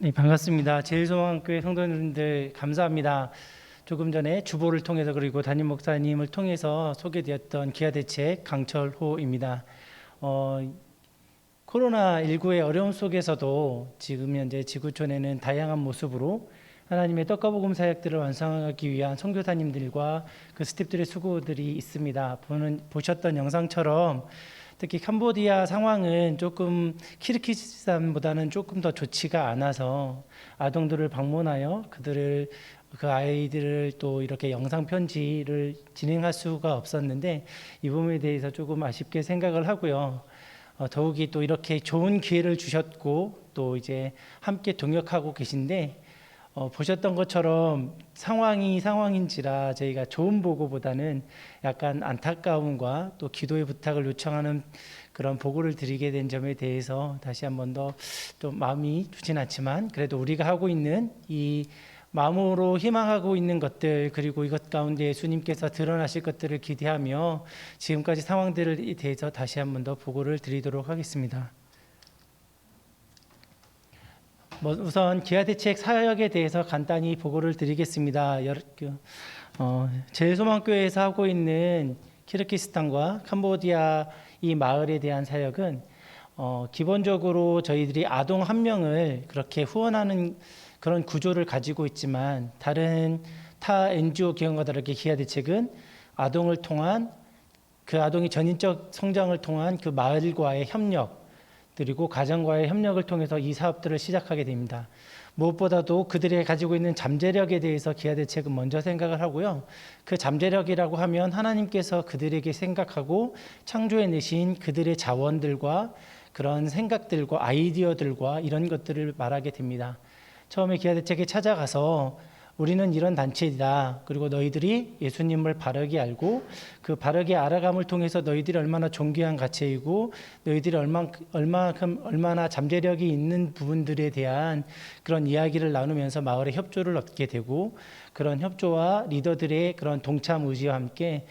네, 반갑습니다. 제일소망교회 성도님들 감사합니다. 조금 전에 주보를 통해서 그리고 담임 목사님을 통해서 소개되었던 기아대책 강철호입니다. 코로나19의 어려움 속에서도 지금 현재 지구촌에는 다양한 모습으로 하나님의 떡과 복음 사역들을 완성하기 위한 선교사님들과 그 스태프들의 수고들이 있습니다. 보셨던 영상처럼 특히 캄보디아 상황은 조금 키르기스탄보다는 조금 더 좋지가 않아서 아동들을 방문하여 그 아이들을 또 이렇게 영상 편지를 진행할 수가 없었는데 이 부분에 대해서 조금 아쉽게 생각을 하고요. 더욱이 또 이렇게 좋은 기회를 주셨고 또 이제 함께 동역하고 계신데 보셨던 것처럼 상황인지라 저희가 좋은 보고보다는 약간 안타까움과 또 기도의 부탁을 요청하는 그런 보고를 드리게 된 점에 대해서 다시 한 번 더 또 마음이 좋진 않지만 그래도 우리가 하고 있는 이 마음으로 희망하고 있는 것들 그리고 이것 가운데 예수님께서 드러나실 것들을 기대하며 지금까지 상황들에 대해서 다시 한 번 더 보고를 드리도록 하겠습니다. 우선 기아대책 사역에 대해서 간단히 보고를 드리겠습니다. 제일소망교회에서 하고 있는 키르기스탄과 캄보디아 이 마을에 대한 사역은 기본적으로 저희들이 아동 한 명을 그렇게 후원하는 그런 구조를 가지고 있지만 다른 타 NGO 기관과 다르게 기아대책은 아동을 통한 그 아동의 전인적 성장을 통한 그 마을과의 협력 그리고 가정과의 협력을 통해서 이 사업들을 시작하게 됩니다. 무엇보다도 그들이 가지고 있는 잠재력에 대해서 기아대책은 먼저 생각을 하고요. 그 잠재력이라고 하면 하나님께서 그들에게 생각하고 창조해내신 그들의 자원들과 그런 생각들과 아이디어들과 이런 것들을 말하게 됩니다. 처음에 기아대책에 찾아가서 우리는 이런 단체이다. 그리고 너희들이 예수님을 바르게 알고 그 바르게 알아감을 통해서 너희들이 얼마나 존귀한 가치이고 너희들이 얼마나 잠재력이 있는 부분들에 대한 그런 이야기를 나누면서 마을의 협조를 얻게 되고 그런 협조와 리더들의 그런 동참 의지와 함께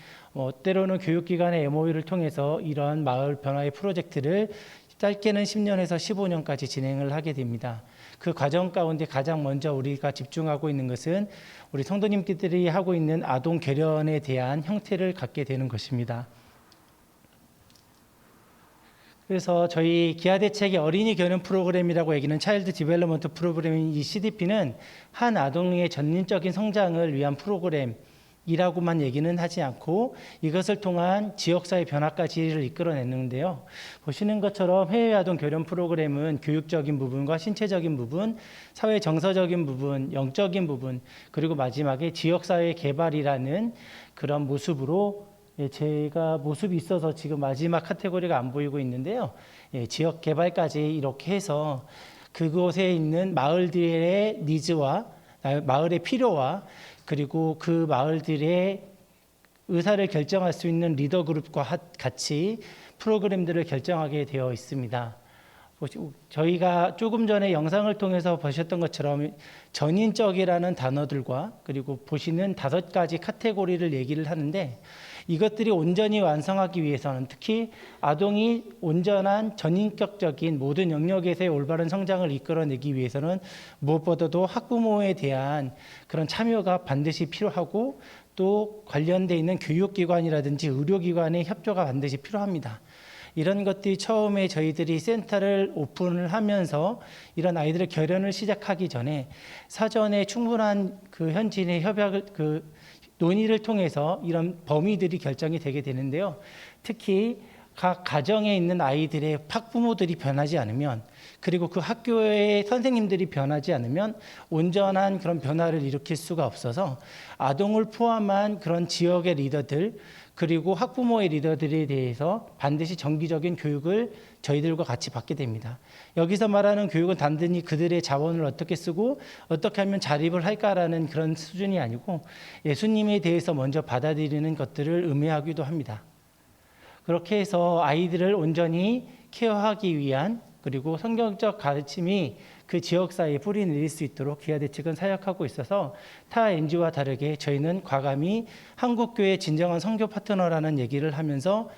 때로는 교육기관의 MOU를 통해서 이런 마을 변화의 프로젝트를 짧게는 10년에서 15년까지 진행을 하게 됩니다. 그 과정 가운데 가장 먼저 우리가 집중하고 있는 것은 우리 성도님들이 하고 있는 아동 결연에 대한 형태를 갖게 되는 것입니다. 그래서 저희 기아대책의 어린이 결연 프로그램이라고 얘기는 차일드 디벨롭먼트 프로그램인 이 CDP는 한 아동의 전인적인 성장을 위한 프로그램 이라고만 얘기는 하지 않고 이것을 통한 지역사회 변화까지를 이끌어내는데요. 보시는 것처럼 해외 아동 결연 프로그램은 교육적인 부분과 신체적인 부분, 사회 정서적인 부분, 영적인 부분, 그리고 마지막에 지역사회 개발이라는 그런 모습으로 제가 모습이 있어서 지금 마지막 카테고리가 안 보이고 있는데요. 지역 개발까지 이렇게 해서 그곳에 있는 마을들의 니즈와 마을의 필요와 그리고 그 마을들의 의사를 결정할 수 있는 리더 그룹과 같이 프로그램들을 결정하게 되어 있습니다. 저희가 조금 전에 영상을 통해서 보셨던 것처럼 전인적이라는 단어들과 그리고 보시는 5가지 카테고리를 얘기를 하는데 이것들이 온전히 완성하기 위해서는 특히 아동이 온전한 전인격적인 모든 영역에서의 올바른 성장을 이끌어내기 위해서는 무엇보다도 학부모에 대한 그런 참여가 반드시 필요하고 또 관련되어 있는 교육기관이라든지 의료기관의 협조가 반드시 필요합니다. 이런 것들이 처음에 저희들이 센터를 오픈을 하면서 이런 아이들의 결연을 시작하기 전에 사전에 충분한 그 현지인의 협약을 논의를 통해서 이런 범위들이 결정이 되게 되는데요. 특히 각 가정에 있는 아이들의 학부모들이 변하지 않으면 그리고 그 학교의 선생님들이 변하지 않으면 온전한 그런 변화를 일으킬 수가 없어서 아동을 포함한 그런 지역의 리더들 그리고 학부모의 리더들에 대해서 반드시 정기적인 교육을 저희들과 같이 받게 됩니다. 여기서 말하는 교육은 단순히 그들의 자원을 어떻게 쓰고 어떻게 하면 자립을 할까라는 그런 수준이 아니고 예수님에 대해서 먼저 받아들이는 것들을 의미하기도 합니다. 그렇게 해서 아이들을 온전히 케어하기 위한 그리고 성경적 가르침이 그 지역사회에 뿌리 내릴 수 있도록 기아대책은 사역하고 있어서 타 NGO와 다르게 저희는 과감히 한국교회 진정한 선교 파트너라는 얘기를 하면서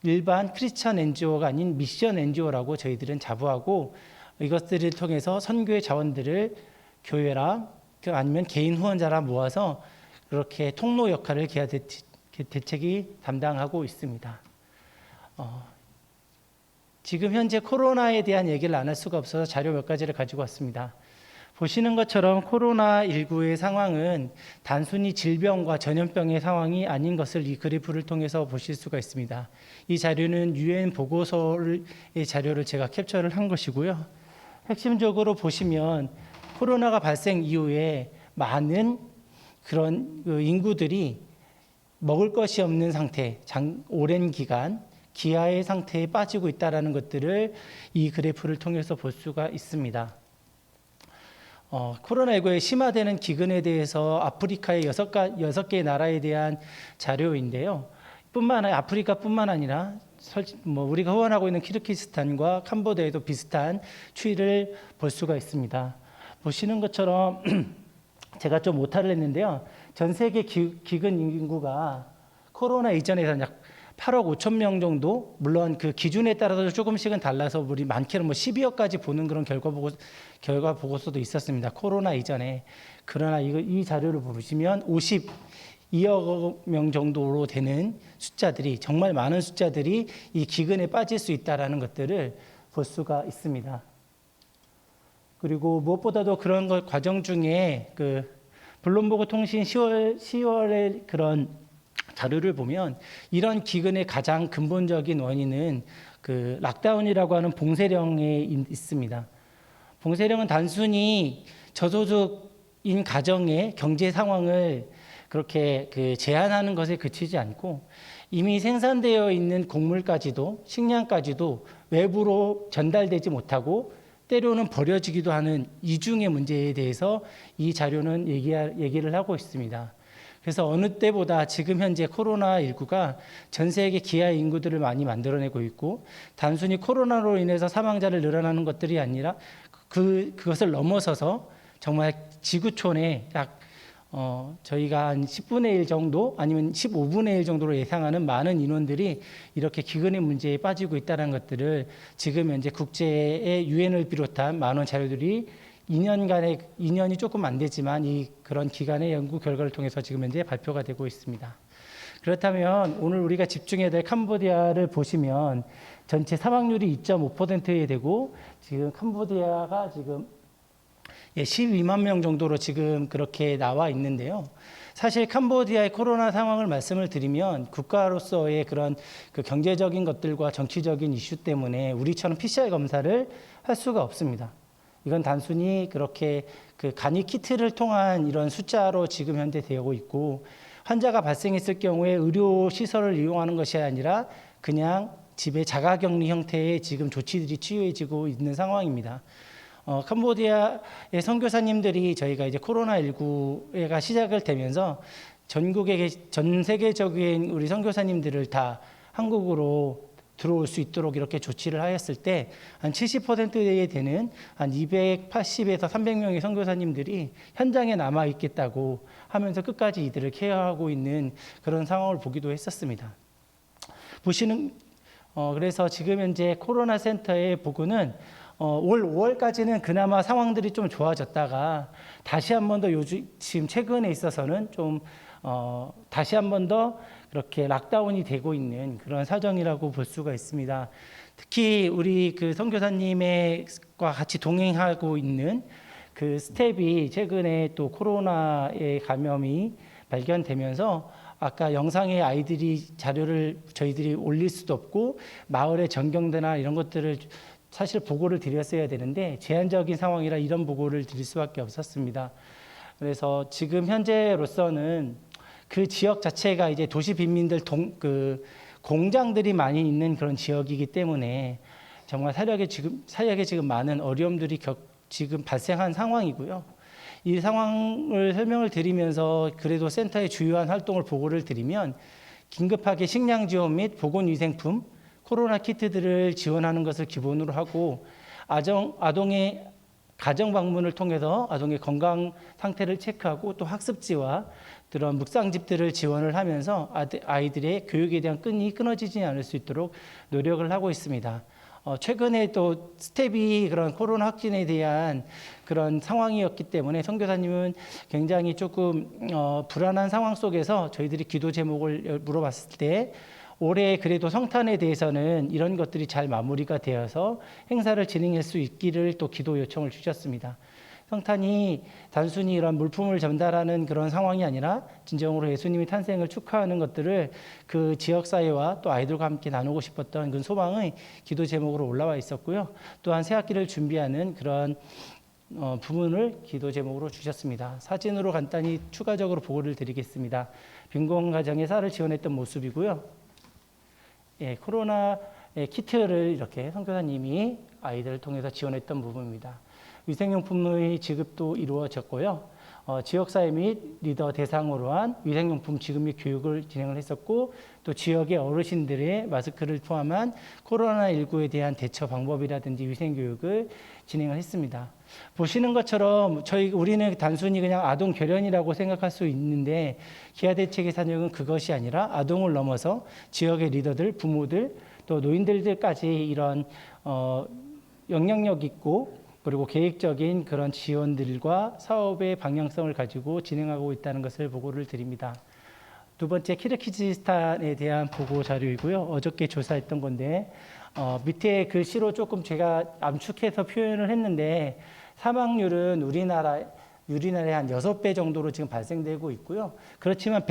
일반 크리스천 NGO가 아닌 미션 NGO라고 저희들은 자부하고 이것들을 통해서 선교의 자원들을 교회랑 아니면 개인 후원자랑 모아서 그렇게 통로 역할을 기아 대책이 담당하고 있습니다. 지금 현재 코로나에 대한 얘기를 안 할 수가 없어서 자료 몇 가지를 가지고 왔습니다. 보시는 것처럼 코로나19의 상황은 단순히 질병과 전염병의 상황이 아닌 것을 이 그래프를 통해서 보실 수가 있습니다. 이 자료는 UN 보고서의 자료를 제가 캡처를 한 것이고요. 핵심적으로 보시면 코로나가 발생 이후에 많은 그런 인구들이 먹을 것이 없는 상태, 오랜 기간 기아의 상태에 빠지고 있다는 것들을 이 그래프를 통해서 볼 수가 있습니다. 코로나19에 심화되는 기근에 대해서 아프리카의 6개의 나라에 대한 자료인데요. 아프리카뿐만 아니라 우리가 후원하고 있는 키르기스탄과 캄보디아에도 비슷한 추이를 볼 수가 있습니다. 보시는 것처럼 제가 좀 오타를 했는데요. 전 세계 기근 인구가 코로나 이전에서는 약 8억 5천 명 정도, 물론 그 기준에 따라서 조금씩은 달라서 우리 많게는 12억까지 보는 그런 결과 보고서도 있었습니다. 코로나 이전에. 그러나 이 자료를 보시면 52억 명 정도로 되는 숫자들이, 정말 많은 숫자들이 이 기근에 빠질 수 있다는 것들을 볼 수가 있습니다. 그리고 무엇보다도 그런 것 과정 중에 블룸버그 통신 10월의 그런 자료를 보면 이런 기근의 가장 근본적인 원인은 락다운이라고 하는 봉쇄령에 있습니다. 봉쇄령은 단순히 저소득인 가정의 경제 상황을 그렇게 제한하는 것에 그치지 않고 이미 생산되어 있는 곡물까지도 식량까지도 외부로 전달되지 못하고 때로는 버려지기도 하는 이중의 문제에 대해서 이 자료는 얘기를 하고 있습니다. 그래서 어느 때보다 지금 현재 코로나19가 전 세계 기아 인구들을 많이 만들어내고 있고 단순히 코로나로 인해서 사망자를 늘어나는 것들이 아니라 그것을 넘어서서 정말 지구촌에 약 저희가 한 10분의 1 정도 아니면 15분의 1 정도로 예상하는 많은 인원들이 이렇게 기근의 문제에 빠지고 있다는 것들을 지금 현재 국제의 유엔을 비롯한 많은 자료들이 2년이 조금 안 되지만 그런 기간의 연구 결과를 통해서 지금 현재 발표가 되고 있습니다. 그렇다면 오늘 우리가 집중해야 될 캄보디아를 보시면 전체 사망률이 2.5%에 되고 지금 캄보디아가 지금 12만 명 정도로 지금 그렇게 나와 있는데요. 사실 캄보디아의 코로나 상황을 말씀을 드리면 국가로서의 그런 경제적인 것들과 정치적인 이슈 때문에 우리처럼 PCR 검사를 할 수가 없습니다. 이건 단순히 그렇게 간이 키트를 통한 이런 숫자로 지금 현재 되고 있고 환자가 발생했을 경우에 의료 시설을 이용하는 것이 아니라 그냥 집에 자가격리 형태의 지금 조치들이 취해지고 있는 상황입니다. 캄보디아의 선교사님들이 저희가 이제 코로나19가 시작을 되면서 전 세계적인 우리 선교사님들을 다 한국으로 들어올 수 있도록 이렇게 조치를 하였을 때 한 70%에 되는 한 280에서 300명의 선교사님들이 현장에 남아 있겠다고 하면서 끝까지 이들을 케어하고 있는 그런 상황을 보기도 했었습니다. 그래서 지금 현재 코로나 센터의 보고는 올 5월까지는 그나마 상황들이 좀 좋아졌다가 다시 한 번 더 지금 최근에 있어서는 좀 다시 한 번 더 그렇게 락다운이 되고 있는 그런 사정이라고 볼 수가 있습니다. 특히 우리 선교사님과 같이 동행하고 있는 스텝이 최근에 또 코로나의 감염이 발견되면서 아까 영상에 자료를 저희들이 올릴 수도 없고 마을의 전경대나 이런 것들을 사실 보고를 드렸어야 되는데 제한적인 상황이라 이런 보고를 드릴 수밖에 없었습니다. 그래서 지금 현재로서는 그 지역 자체가 이제 도시 빈민들 공장들이 많이 있는 그런 지역이기 때문에 정말 사역에 지금 많은 어려움들이 지금 발생한 상황이고요. 이 상황을 설명을 드리면서 그래도 센터의 주요한 활동을 보고를 드리면 긴급하게 식량 지원 및 보건위생품, 코로나 키트들을 지원하는 것을 기본으로 하고 아동의 가정 방문을 통해서 아동의 건강 상태를 체크하고 또 학습지와 그런 묵상집들을 지원을 하면서 아이들의 교육에 대한 끈이 끊어지지 않을 수 있도록 노력을 하고 있습니다. 최근에 또 스텝이 그런 코로나 확진에 대한 그런 상황이었기 때문에 선교사님은 굉장히 조금 불안한 상황 속에서 저희들이 기도 제목을 물어봤을 때 올해 그래도 성탄에 대해서는 이런 것들이 잘 마무리가 되어서 행사를 진행할 수 있기를 또 기도 요청을 주셨습니다. 성탄이 단순히 이런 물품을 전달하는 그런 상황이 아니라 진정으로 예수님의 탄생을 축하하는 것들을 그 지역사회와 또 아이들과 함께 나누고 싶었던 그 소망의 기도 제목으로 올라와 있었고요. 또한 새학기를 준비하는 그런 부분을 기도 제목으로 주셨습니다. 사진으로 간단히 추가적으로 보고를 드리겠습니다. 빈곤 가정에 쌀을 지원했던 모습이고요. 예, 코로나 키트를 이렇게 선교사님이 아이들을 통해서 지원했던 부분입니다. 위생용품의 지급도 이루어졌고요. 지역사회 및 리더 대상으로 한 위생용품 지급 및 교육을 진행을 했었고 또 지역의 어르신들의 마스크를 포함한 코로나19에 대한 대처 방법이라든지 위생교육을 진행을 했습니다. 보시는 것처럼 우리는 단순히 그냥 아동 결연이라고 생각할 수 있는데 기아대책의 사역은 그것이 아니라 아동을 넘어서 지역의 리더들, 부모들, 또 노인들까지 이런 영향력 있고 그리고 계획적인 그런 지원들과 사업의 방향성을 가지고 진행하고 있다는 것을 보고를 드립니다. 두 번째 키르기즈스탄에 대한 보고 자료이고요. 어저께 조사했던 건데 밑에 글씨로 조금 제가 암축해서 표현을 했는데 사망률은 우리나라의 한 6배 정도로 지금 발생되고 있고요. 그렇지만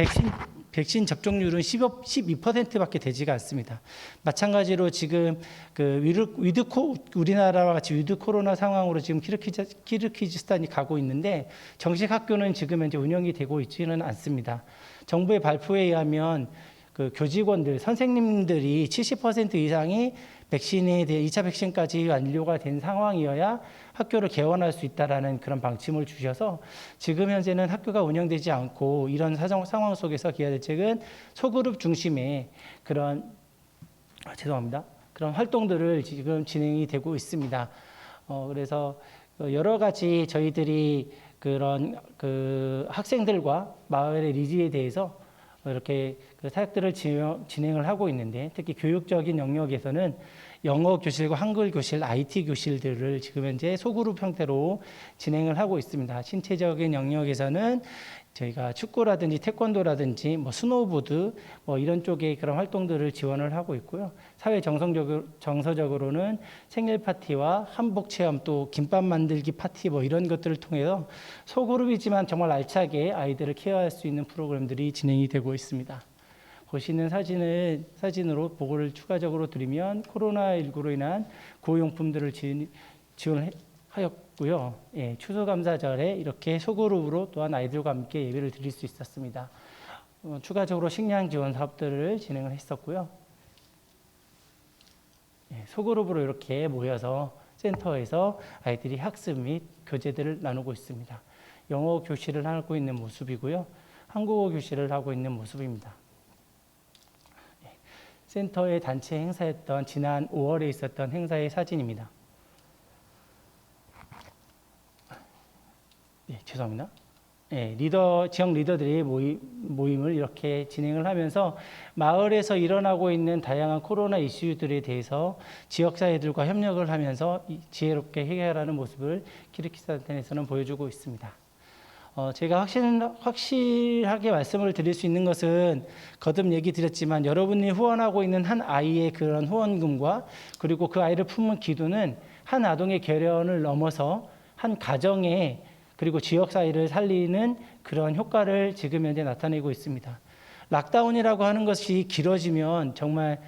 백신 접종률은 12%밖에 되지가 않습니다. 마찬가지로 지금 우리나라와 같이 위드 코로나 상황으로 지금 키르기즈스탄이 가고 있는데 정식 학교는 지금 현재 운영이 되고 있지는 않습니다. 정부의 발표에 의하면 그 교직원들, 선생님들이 70% 이상이 백신에 대해 2차 백신까지 완료가 된 상황이어야 학교를 개원할 수 있다라는 그런 방침을 주셔서 지금 현재는 학교가 운영되지 않고 이런 상황 속에서 기아대책은 소그룹 중심의 그런 그런 활동들을 지금 진행이 되고 있습니다. 그래서 여러 가지 저희들이 그런 학생들과 마을의 리지에 대해서 이렇게 사역들을 진행을 하고 있는데 특히 교육적인 영역에서는 영어 교실과 한글 교실, IT 교실들을 지금 현재 소그룹 형태로 진행을 하고 있습니다. 신체적인 영역에서는 저희가 축구라든지 태권도라든지 스노우보드 이런 쪽의 그런 활동들을 지원을 하고 있고요. 사회 정서적으로는 생일 파티와 한복 체험 또 김밥 만들기 파티 이런 것들을 통해서 소그룹이지만 정말 알차게 아이들을 케어할 수 있는 프로그램들이 진행이 되고 있습니다. 보시는 사진으로 보고를 추가적으로 드리면 코로나19로 인한 구호용품들을 지원하였고요. 예, 추수감사절에 이렇게 소그룹으로 또한 아이들과 함께 예배를 드릴 수 있었습니다. 추가적으로 식량 지원 사업들을 진행을 했었고요. 예, 소그룹으로 이렇게 모여서 센터에서 아이들이 학습 및 교재들을 나누고 있습니다. 영어 교실을 하고 있는 모습이고요. 한국어 교실을 하고 있는 모습입니다. 센터의 단체 행사였던 지난 5월에 있었던 행사의 사진입니다. 네, 죄송합니다. 네, 지역 리더들이 모임을 이렇게 진행을 하면서 마을에서 일어나고 있는 다양한 코로나 이슈들에 대해서 지역사회들과 협력을 하면서 지혜롭게 해결하는 모습을 키르기스탄에서는 보여주고 있습니다. 제가 확실하게 말씀을 드릴 수 있는 것은 거듭 얘기 드렸지만 여러분이 후원하고 있는 한 아이의 그런 후원금과 그리고 그 아이를 품은 기도는 한 아동의 결연을 넘어서 한 가정의 그리고 지역사회를 살리는 그런 효과를 지금 현재 나타내고 있습니다. 락다운이라고 하는 것이 길어지면 정말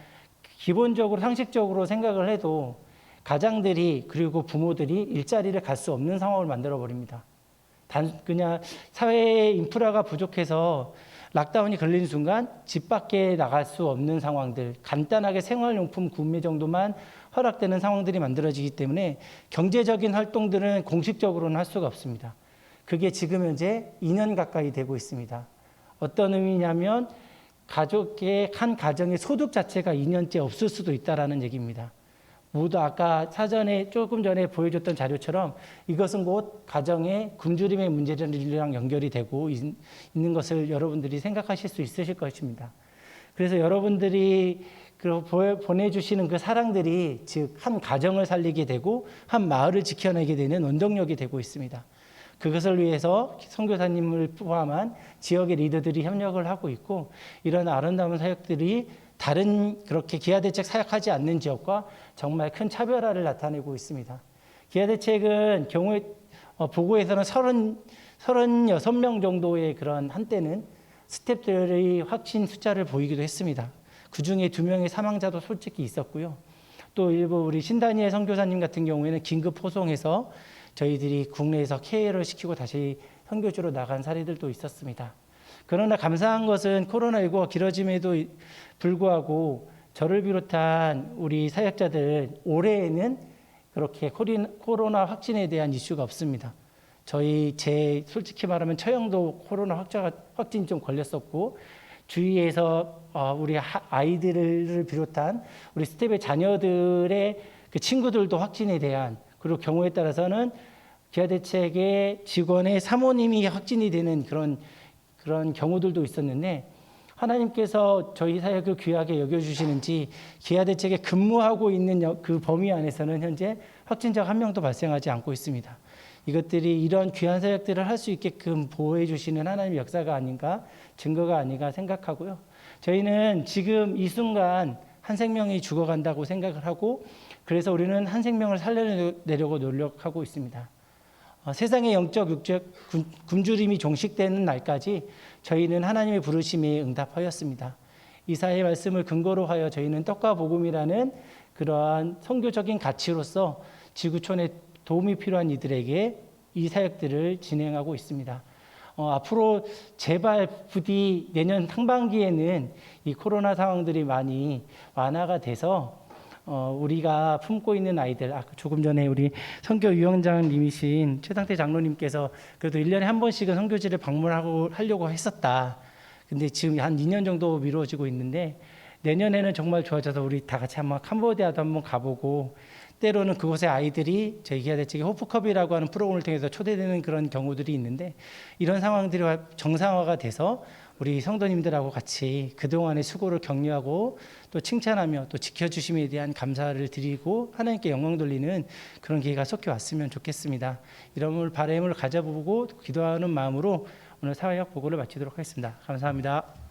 기본적으로 상식적으로 생각을 해도 가장들이 그리고 부모들이 일자리를 갈 수 없는 상황을 만들어 버립니다. 그냥 사회 인프라가 부족해서 락다운이 걸리는 순간 집 밖에 나갈 수 없는 상황들, 간단하게 생활용품 구매 정도만 허락되는 상황들이 만들어지기 때문에 경제적인 활동들은 공식적으로는 할 수가 없습니다. 그게 지금 현재 2년 가까이 되고 있습니다. 어떤 의미냐면 한 가정의 소득 자체가 2년째 없을 수도 있다는 얘기입니다. 모두 아까 조금 전에 보여줬던 자료처럼 이것은 곧 가정의 굶주림의 문제들이랑 연결이 되고 있는 것을 여러분들이 생각하실 수 있으실 것입니다. 그래서 여러분들이 보내주시는 그 사랑들이 즉 한 가정을 살리게 되고 한 마을을 지켜내게 되는 원동력이 되고 있습니다. 그것을 위해서 선교사님을 포함한 지역의 리더들이 협력을 하고 있고 이런 아름다운 사역들이 다른 그렇게 기아대책 사역하지 않는 지역과 정말 큰 차별화를 나타내고 있습니다. 기아대책은 경우에 보고에서는 36명 정도의 그런 한때는 스태프들의 확진 숫자를 보이기도 했습니다. 그중에 2명의 사망자도 솔직히 있었고요. 또 일부 우리 신다니엘 선교사님 같은 경우에는 긴급 호송해서 저희들이 국내에서 케어를 시키고 다시 선교주로 나간 사례들도 있었습니다. 그러나 감사한 것은 코로나19가 길어짐에도 불구하고 저를 비롯한 우리 사역자들 올해에는 그렇게 코로나 확진에 대한 이슈가 없습니다. 솔직히 말하면 처형도 코로나 확진이 좀 걸렸었고 주위에서 우리 아이들을 비롯한 우리 스텝의 자녀들의 그 친구들도 확진에 대한 그리고 경우에 따라서는 기아대책의 직원의 사모님이 확진이 되는 그런 경우들도 있었는데 하나님께서 저희 사역을 귀하게 여겨주시는지 기아대책에 근무하고 있는 그 범위 안에서는 현재 확진자가 1명도 발생하지 않고 있습니다. 이것들이 이런 귀한 사역들을 할 수 있게끔 보호해 주시는 하나님의 역사가 아닌가, 증거가 아닌가 생각하고요. 저희는 지금 이 순간 한 생명이 죽어간다고 생각을 하고 그래서 우리는 한 생명을 살려내려고 노력하고 있습니다. 세상의 영적, 육적 굶주림이 종식되는 날까지 저희는 하나님의 부르심에 응답하였습니다. 이사의 말씀을 근거로 하여 저희는 떡과 복음이라는 그러한 선교적인 가치로서 지구촌에 도움이 필요한 이들에게 이 사역들을 진행하고 있습니다. 앞으로 제발 부디 내년 상반기에는 이 코로나 상황들이 많이 완화가 돼서 우리가 품고 있는 아이들, 조금 전에 우리 선교위원장님이신 최상태 장로님께서 그래도 1년에 한 번씩은 선교지를 하려고 했었다. 근데 지금 한 2년 정도 미뤄지고 있는데 내년에는 정말 좋아져서 우리 다 같이 한번 캄보디아도 한번 가보고 때로는 그곳의 아이들이 저희 기아대책의 호프컵이라고 하는 프로그램을 통해서 초대되는 그런 경우들이 있는데 이런 상황들이 정상화가 돼서 우리 성도님들하고 같이 그동안의 수고를 격려하고 또 칭찬하며 또 지켜주심에 대한 감사를 드리고 하나님께 영광 돌리는 그런 기회가 속히 왔으면 좋겠습니다. 이런 바람을 가져보고 기도하는 마음으로 오늘 사회학 보고를 마치도록 하겠습니다. 감사합니다.